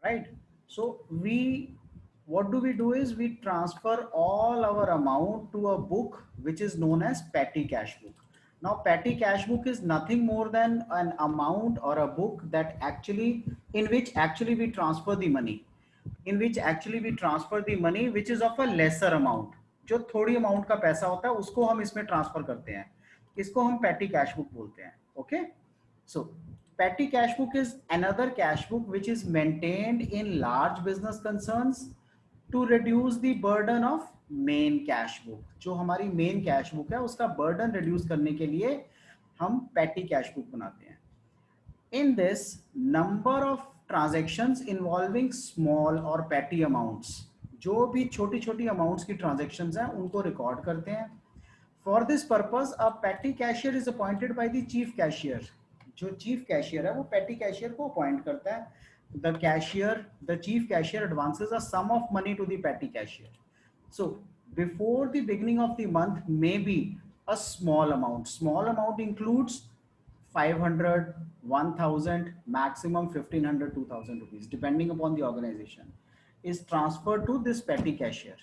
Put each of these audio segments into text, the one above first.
right? So we, what do we do is we transfer all our amount to a book which is known as petty cash book. Now petty cash book is nothing more than an amount or a book that actually, in which actually we transfer the money, which is of a lesser amount, जो थोड़ी amount का पैसा होता है उसको हम इसमें transfer करते हैं, इसको हम petty cash book बोलते हैं. Okay, so petty cash book is another cash book which is maintained in large business concerns to reduce the burden of main cash book. जो हमारी main cash book है उसका burden reduce करने के लिए हम petty cash book बनाते हैं. In this, number of transactions involving small or petty amounts, जो भी छोटी छोटी amounts की transactions हैं उनको record करते हैं. For this purpose, a petty cashier is appointed by the chief cashier. जो chief cashier है वो petty cashier को appoint करता है. The chief cashier advances a sum of money to the petty cashier. So before the beginning of the month may be a small amount. Small amount includes 500, 1000, maximum 1500, 2000 rupees, depending upon the organization, is transferred to this petty cashier.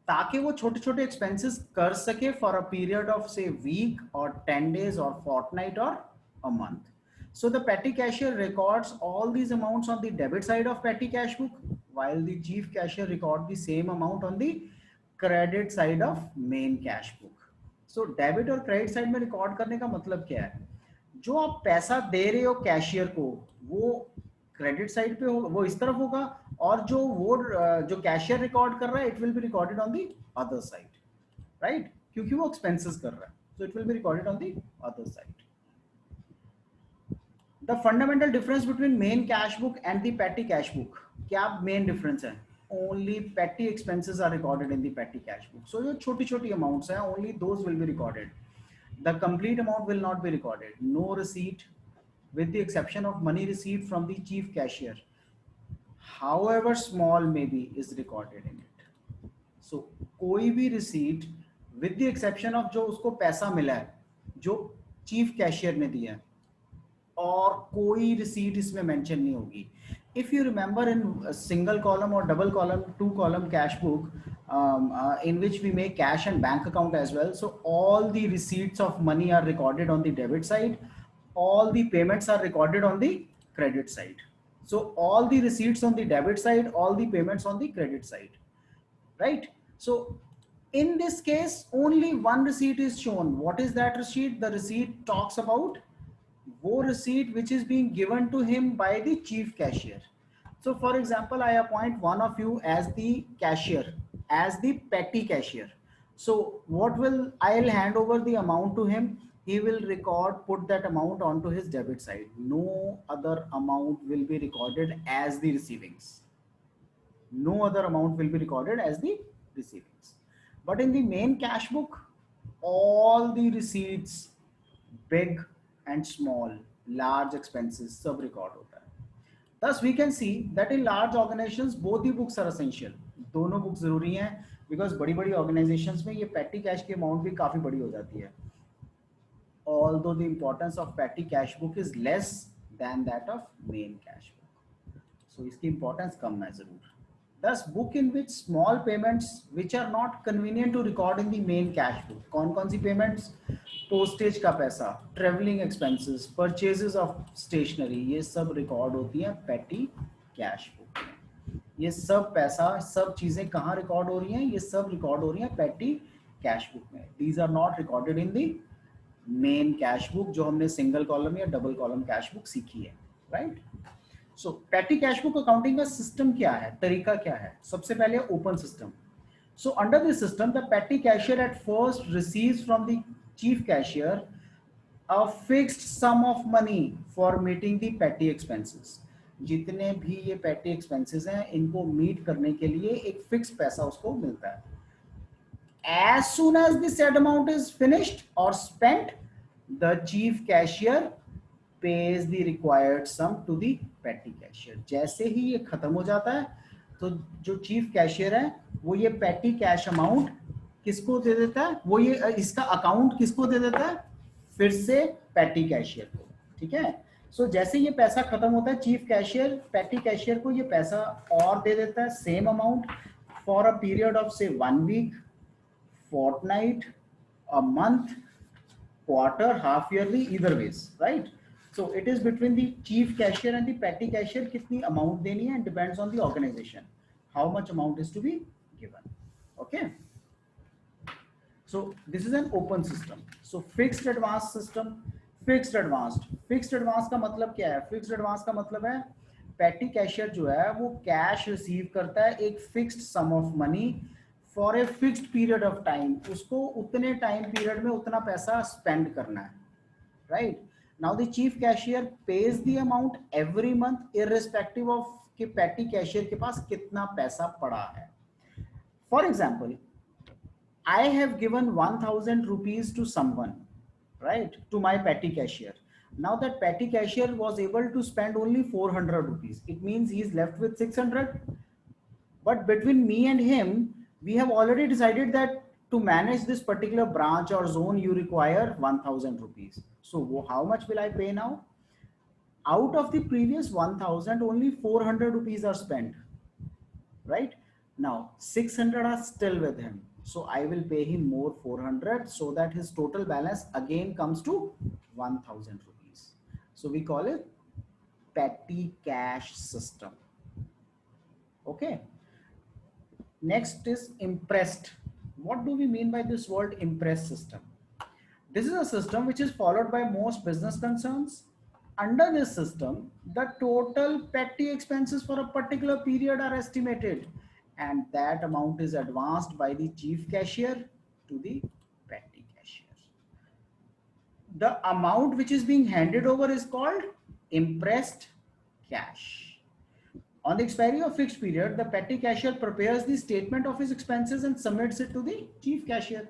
ताकि वो छोटे छोटे expenses कर सके for a period of say week or 10 days or fortnight or a month. So the petty cashier records all these amounts on the debit side of petty cash book, while the chief cashier records the same amount on the credit side of main cash book. So debit और credit side में record करने का मतलब क्या है, जो आप पैसा दे रहे हो कैशियर को वो क्रेडिट साइड पे होगा, वो इस तरफ होगा, और जो कैशियर रिकॉर्ड कर रहा है it will be recorded on the other side, right, क्योंकि वो एक्सपेंसेस कर रहा है, so it will be recorded on the other side. The fundamental difference between main cash book and the petty cash book, क्या main difference है? Only petty expenses are recorded in the petty cash book. So जो छोटी छोटी amounts हैं only those will be recorded. The complete amount will not be recorded. No receipt, with the exception of money received from the chief cashier, however small may be, is recorded in it. So कोई भी receipt with the exception of जो उसको पैसा मिला है जो chief cashier ने दिया है, और कोई receipt इसमें mention नहीं होगी. If you remember in a single column or double column, 2-column cash book, in which we make cash and bank account as well. So all the receipts of money are recorded on the debit side. All the payments are recorded on the credit side. So all the receipts on the debit side, all the payments on the credit side, right? So in this case, only one receipt is shown. What is that receipt? The receipt talks about वो receipt which is being given to him by the chief cashier. So for example, I appoint one of you as the cashier, as the petty cashier. So what will, I'll hand over the amount to him. He will record, put that amount onto his debit side. No other amount will be recorded as the receivings. No other amount will be recorded as the receivings. But in the main cash book, all the receipts, big and small, large expenses, सब record होता है. Thus we can see that in large organizations both the books are essential. दोनों books जरूरी हैं, because बड़ी बड़ी organizations में ये petty cash की amount भी काफी बड़ी हो जाती है. Although the importance of petty cash book is less than that of main cash book. So इसकी importance कम है जरूर. Thus book in which small payments which are not convenient to record in the main cash book. कौन कौन सी payments? Postage का पैसा, travelling expenses, purchases of stationery, ये सब record होती हैं पेटी कैश बुक में. ये सब पैसा, सब चीजें कहाँ रिकॉर्ड हो रही हैं? ये सब रिकॉर्ड हो रही हैं पेटी कैश बुक में. These are not recorded in the main cash book, जो हमने सिंगल कॉलम या डबल कॉलम कैश बुक सीखी है, right. So petty cash book accounting का सिस्टम क्या है, तरीका क्या है? सबसे पहले open system. So under this system the petty cashier at first receives from the chief cashier a fixed sum of money for meeting the petty expenses. जितने भी ये petty expenses हैं इनको meet करने के लिए एक fixed पैसा उसको मिलता है. As soon as the said amount is finished or spent, the chief cashier pays the required sum to the petty cashier. जैसे ही ये खत्म हो जाता है तो जो chief cashier है वो ये petty cash amount किसको दे देता है? वो ये इसका अकाउंट किसको दे देता है? फिर से पेटी कैशियर को, ठीक है. सो जैसे ये पैसा खत्म होता है, चीफ कैशियर पैटी कैशियर को ये पैसा और दे देता है, same amount for a period of से 1 week, fortnight, a month, quarter, half yearly, either ways, right? So it is between the chief cashier and the petty cashier kitni amount deni hai, and depends on the organization how much amount is to be given. Okay, so this is an open system. So fixed advance system, fixed advance का मतलब क्या है? fixed advance का मतलब है petty cashier जो है वो cash receive करता है एक fixed sum of money for a fixed period of time, उसको उतने time period में उतना पैसा spend करना है, right? Now the chief cashier pays the amount every month irrespective of कि petty cashier के पास कितना पैसा पड़ा है. For example, I have given 1000 rupees to someone, right, to my petty cashier. Now that petty cashier was able to spend only 400 rupees. It means he is left with 600. But between me and him, we have already decided that to manage this particular branch or zone, you require 1000 rupees. So how much will I pay now? Out of the previous 1000, only 400 rupees are spent, right? Now 600 are still with him. So I will pay him more 400 so that his total balance again comes to 1000 rupees. So we call it petty cash system. Okay. Next is impressed. What do we mean by this word impressed system? This is a system which is followed by most business concerns. Under this system, the total petty expenses for a particular period are estimated, and that amount is advanced by the chief cashier to the petty cashier. The amount which is being handed over is called impressed cash. On the expiry of fixed period, the petty cashier prepares the statement of his expenses and submits it to the chief cashier.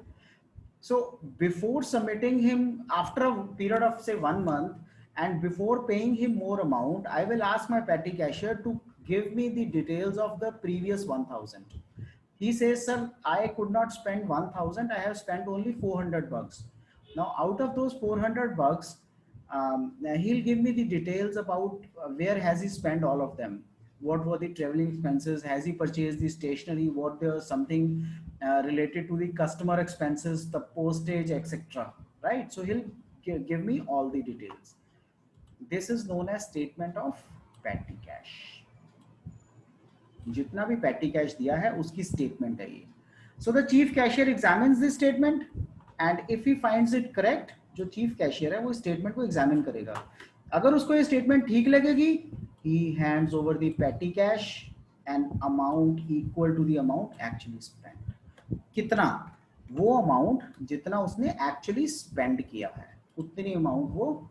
So before submitting him after a period of say 1 month and before paying him more amount, I will ask my petty cashier to give me the details of the previous 1000. He says, sir, I could not spend 1000. I have spent only 400 bucks. Now out of those 400 bucks, he'll give me the details about where has he spent all of them. What were the traveling expenses? Has he purchased the stationery? What there something related to the customer expenses, the postage, etc. Right? So he'll give me all the details. This is known as statement of petty cash. जितना भी petty cash दिया है उसकी statement है ये. So the chief cashier examines this statement and if he finds it correct, जो chief cashier है वो statement को examine करेगा. अगर उसको ये statement ठीक लगेगी, he hands over the petty cash and amount equal to the amount actually spent. कितना? वो amount जितना उसने actually spend किया है उतनी amount वो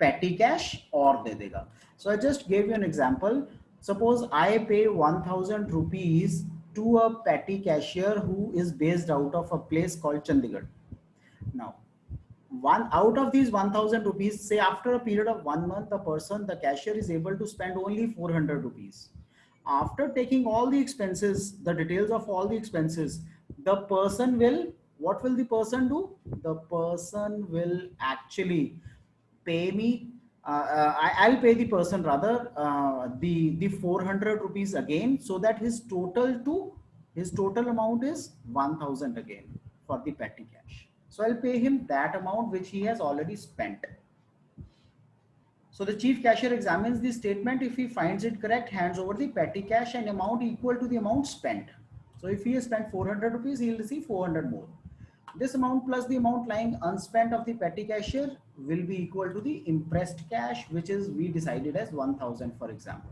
petty cash और दे देगा. So I just gave you an example. Suppose I pay 1000 rupees to a petty cashier who is based out of a place called Chandigarh. Now, one out of these 1000 rupees, say after a period of 1 month, the cashier is able to spend only 400 rupees. After taking all the expenses, the details of all the expenses, the person will, what will the person do? The person will actually pay me. I'll pay the person rather the 400 rupees again, so that his total amount is 1000 again for the petty cash. So I'll pay him that amount which he has already spent. So the chief cashier examines the statement. If he finds it correct, hands over the petty cash and amount equal to the amount spent. So if he has spent 400 rupees, he will receive 400 more. This amount plus the amount lying unspent of the petty cashier will be equal to the impressed cash, which is we decided as 1000 for example.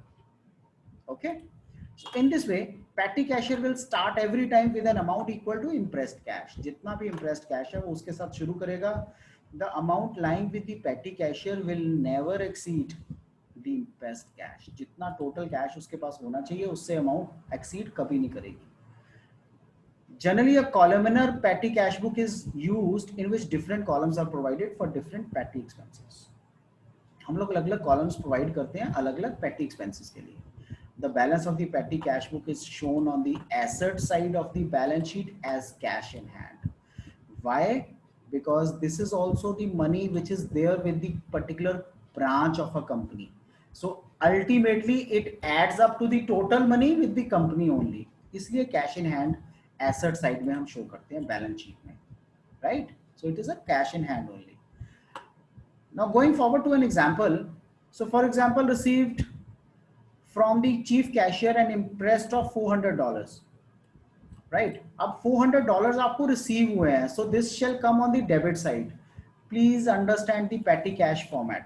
Okay. So in this way, petty cashier will start every time with an amount equal to impressed cash. जितना भी impressed cash है वो उसके साथ शुरू करेगा. The amount lying with the petty cashier will never exceed the impressed cash. जितना total cash उसके पास होना चाहिए उससे amount exceed कभी नहीं करेगी. Generally, a columnar petty cash book is used in which different columns are provided for different petty expenses. हम लोग अलग-अलग columns provide करते हैं अलग-अलग petty expenses के लिए. The balance of the petty cash book is shown on the asset side of the balance sheet as cash in hand. Why? Because this is also the money which is there with the particular branch of a company. So ultimately it adds up to the total money with the company only. इसलिए cash in hand asset side में हम show करते हैं balance sheet में, right? So it is a cash in hand only. Now going forward to an example. So for example, received from the chief cashier an interest of $400. Right, अब $400 आपको receive हुए हैं, so this shall come on the debit side. Please understand the petty cash format.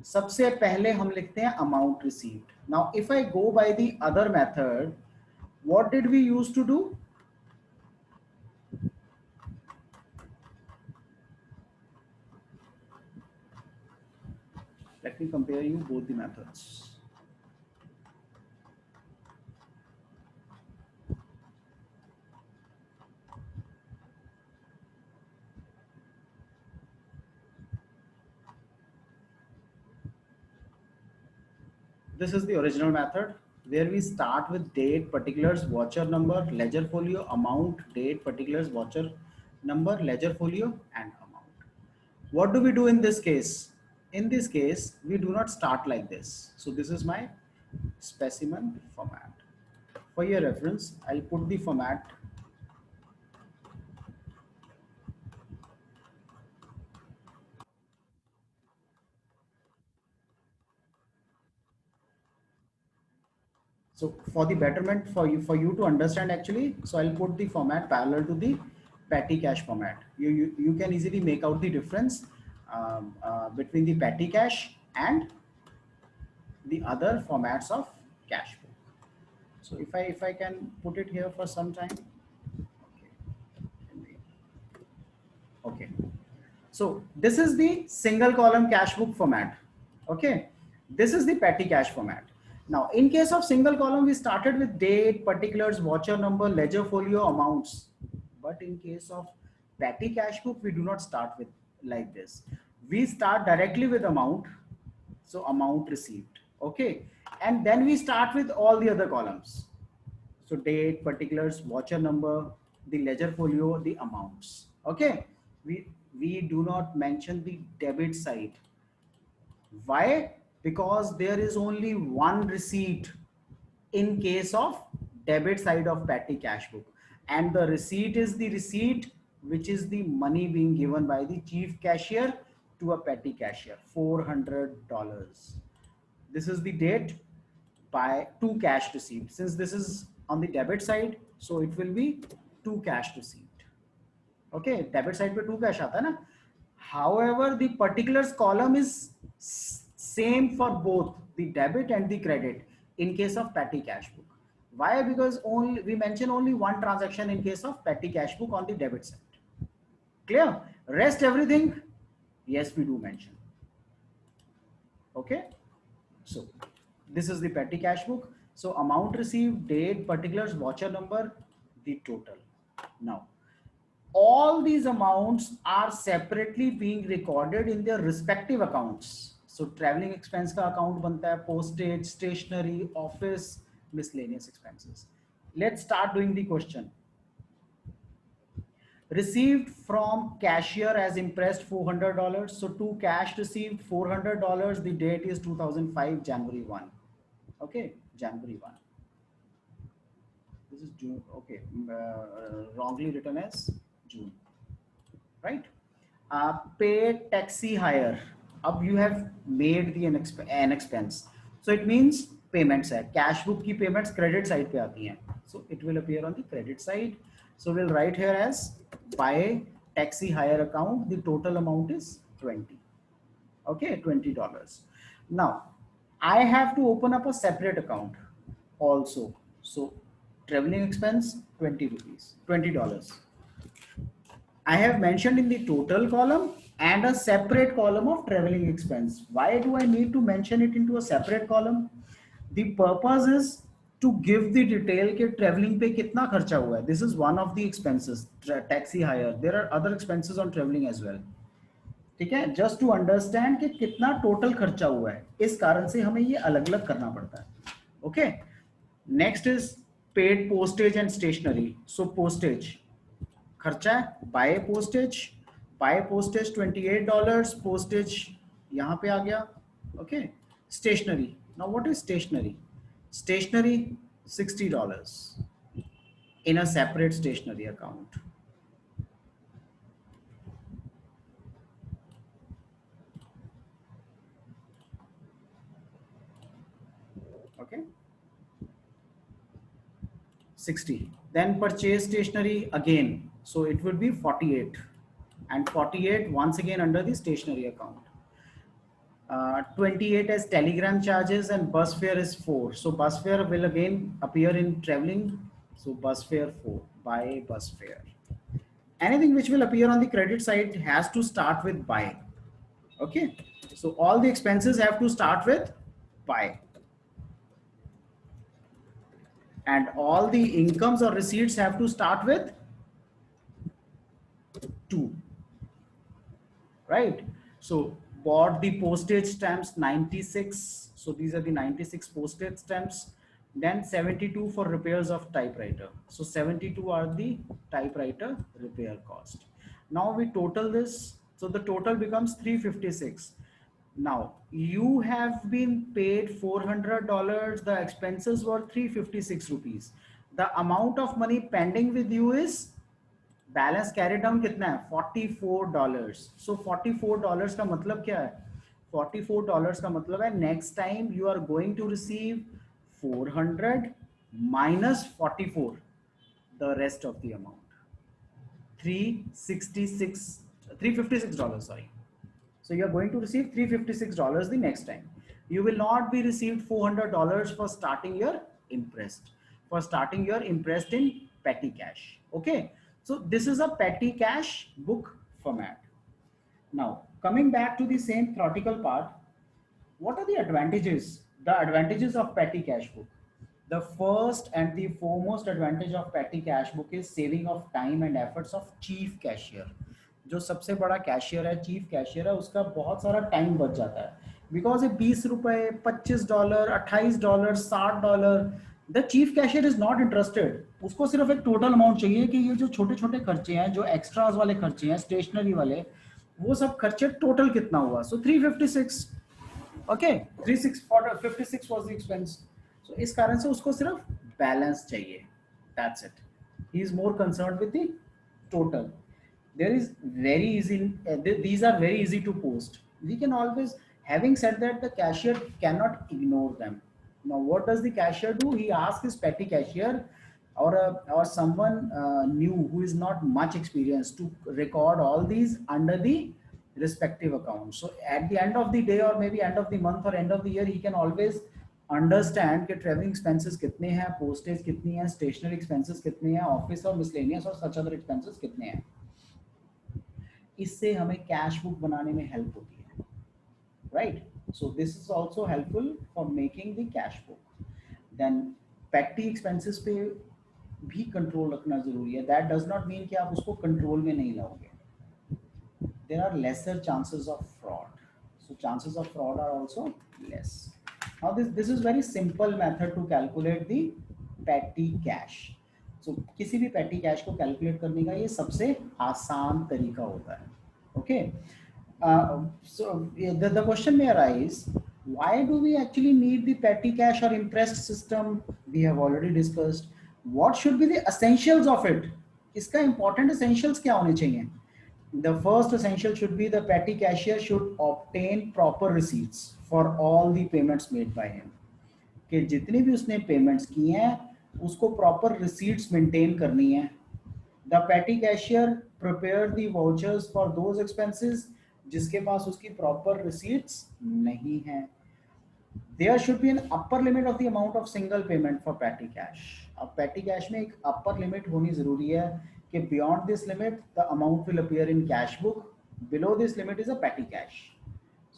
सबसे पहले हम लिखते हैं amount received. Now if I go by the other method, what did we use to do? Let me compare you both the methods. This is the original method where we start with date, particulars, voucher number, ledger folio, amount, date, particulars, voucher number, ledger folio, and amount. What do we do in this case? In this case, we do not start like this. So this is my specimen format. For your reference, I'll put the format. So for the betterment for you to understand actually, so I'll put the format parallel to the petty cash format. You can easily make out the difference between the petty cash and the other formats of cash book. So if I can put it here for some time. Okay. So this is the single column cash book format. Okay. This is the petty cash format. Now, in case of single column, we started with date, particulars, voucher number, ledger folio, amounts. But in case of petty cash book, we do not start with like this. We start directly with amount. So amount received. Okay. And then we start with all the other columns. So date, particulars, voucher number, the ledger folio, the amounts. Okay. We do not mention the debit side. Why? Because there is only one receipt in case of debit side of petty cash book, and the receipt is the receipt which is the money being given by the chief cashier to a petty cashier, $400. This is the date by to cash received. Since this is on the debit side, so it will be to cash received. Okay, debit side पे to cash आता है ना. However, the particulars column is same for both the debit and the credit in case of petty cash book. Why? Because only we mention only one transaction in case of petty cash book on the debit side. Clear? Rest everything, yes, we do mention. Okay. So this is the petty cash book. So amount received, date, particulars, voucher number, the total. Now, all these amounts are separately being recorded in their respective accounts. So traveling expense का account बनता है, postage, stationery, office, miscellaneous expenses. Let's start doing the question. Received from cashier as impressed $400. So to cash received $400. The date is 2005 January 1. Okay, January 1. This is June. Okay, wrongly written as June. Right? Pay taxi hire. Up you have made the an expense. So it means payments hai. Cash book ki payments credit side pe aati hain. So it will appear on the credit side. So we'll write here as by taxi hire account. The total amount is 20. Okay, $20. Now I have to open up a separate account also. So traveling expense 20 rupees, $20. I have mentioned in the total column and a separate column of traveling expense. Why do I need to mention it into a separate column? The purpose is to give the detail कि traveling पे कितना खर्चा हुआ है. This is one of the expenses, taxi hire. There are other expenses on traveling as well. ठीक है, just to understand कि कितना total खर्चा हुआ है. इस कारण से हमें ये अलग-अलग करना पड़ता है. Okay. Next is paid postage and stationery. So postage खर्चा है, buy postage $28, postage यहाँ पे आ गया. Okay, stationery. Now what is stationery? Stationery, $60 in a separate stationery account. Okay, 60. Then purchase stationery again, so it would be 48, and 48 once again under the stationery account. 28 as telegram charges, and bus fare is 4. So bus fare will again appear in traveling. So bus fare 4, buy bus fare. Anything which will appear on the credit side has to start with buy. Okay, so all the expenses have to start with buy, and all the incomes or receipts have to start with 2. Right? So bought the postage stamps 96. So these are the 96 postage stamps. Then 72 for repairs of typewriter. So 72 are the typewriter repair cost. Now we total this. So the total becomes 356. Now you have been paid $400. The expenses were 356 rupees. The amount of money pending with you is balance carry down कितना है $44. सो $44 का मतलब क्या है? $44 का मतलब है next time you are going to receive 400 minus 44, the rest of the amount, 356 $356, sorry. So you are going to receive $356 the next time. You will not be received $400 for starting your interest, in petty cash. Okay, so this is a petty cash book format. Now coming back to the same theoretical part, what are the advantages? The advantages of petty cash book. The first and the foremost advantage of petty cash book is saving of time and efforts of chief cashier. जो सबसे बड़ा cashier है, chief cashier है, उसका बहुत सारा time बच जाता है. बिकॉज ये $20, $25, $28, $60, the chief cashier is not interested. उसको सिर्फ एक टोटल अमाउंट चाहिए कि ये जो छोटे छोटे खर्चे हैं, जो एक्स्ट्राज वाले खर्चे हैं, स्टेशनरी वाले, वो सब खर्चे टोटल कितना हुआ. सो 356. Okay, 356 was the expense. So इस कारण से उसको सिर्फ बैलेंस चाहिए. That's it. He is more concerned with the total. There is very easy. These are very easy to post. We can always. Having said that, the cashier cannot ignore them. Now, what does the cashier do? He asks his petty cashier or someone new who is not much experienced to record all these under the respective accounts. So at the end of the day, or maybe end of the month or end of the year, he can always understand कि traveling expenses कितने हैं, postage कितनी है, stationery expenses कितने हैं, office और miscellaneous और such other expenses कितने हैं. इससे हमें कैश बुक बनाने में हेल्प होती है. Right? So this is also helpful for making the cash book. Then petty expenses पे भी कंट्रोल रखना जरूरी है. दैट डज नॉट मीन कि आप उसको कंट्रोल में नहीं लाओगे. There are lesser chances of fraud. So chances of fraud are also less. Now this is very simple method to calculate the petty cash. So, किसी भी petty cash को calculate करने का ये सबसे आसान तरीका होता है. Okay, so the question may arise, why do we actually need the petty cash or interest system? We have already discussed. What should be the essentials of it? इसका important essentials क्या होने चाहिए? The first essential should be the petty cashier should obtain proper receipts for all the payments made by him. कि जितनी भी उसने payments की हैं उसको प्रॉपर रिसीट्स मेंटेन करनी है. The petty cashier prepare the vouchers for those expenses जिसके पास उसकी प्रॉपर रिसीट्स नहीं है. There should be an upper limit of the amount of single payment for petty cash. अब पेटी कैश में एक अपर लिमिट होनी जरूरी है कि beyond this limit the amount will appear in cash book. Below this limit is a पेटी cash.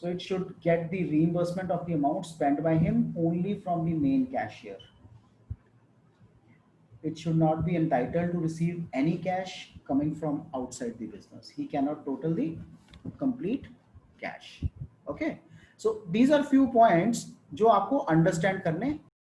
So it should get the reimbursement of the amount spent by him only from the main cashier. It should not be entitled to receive any cash coming from outside the business. He cannot total the complete cash. Okay. So these are few points जो आपको understand करने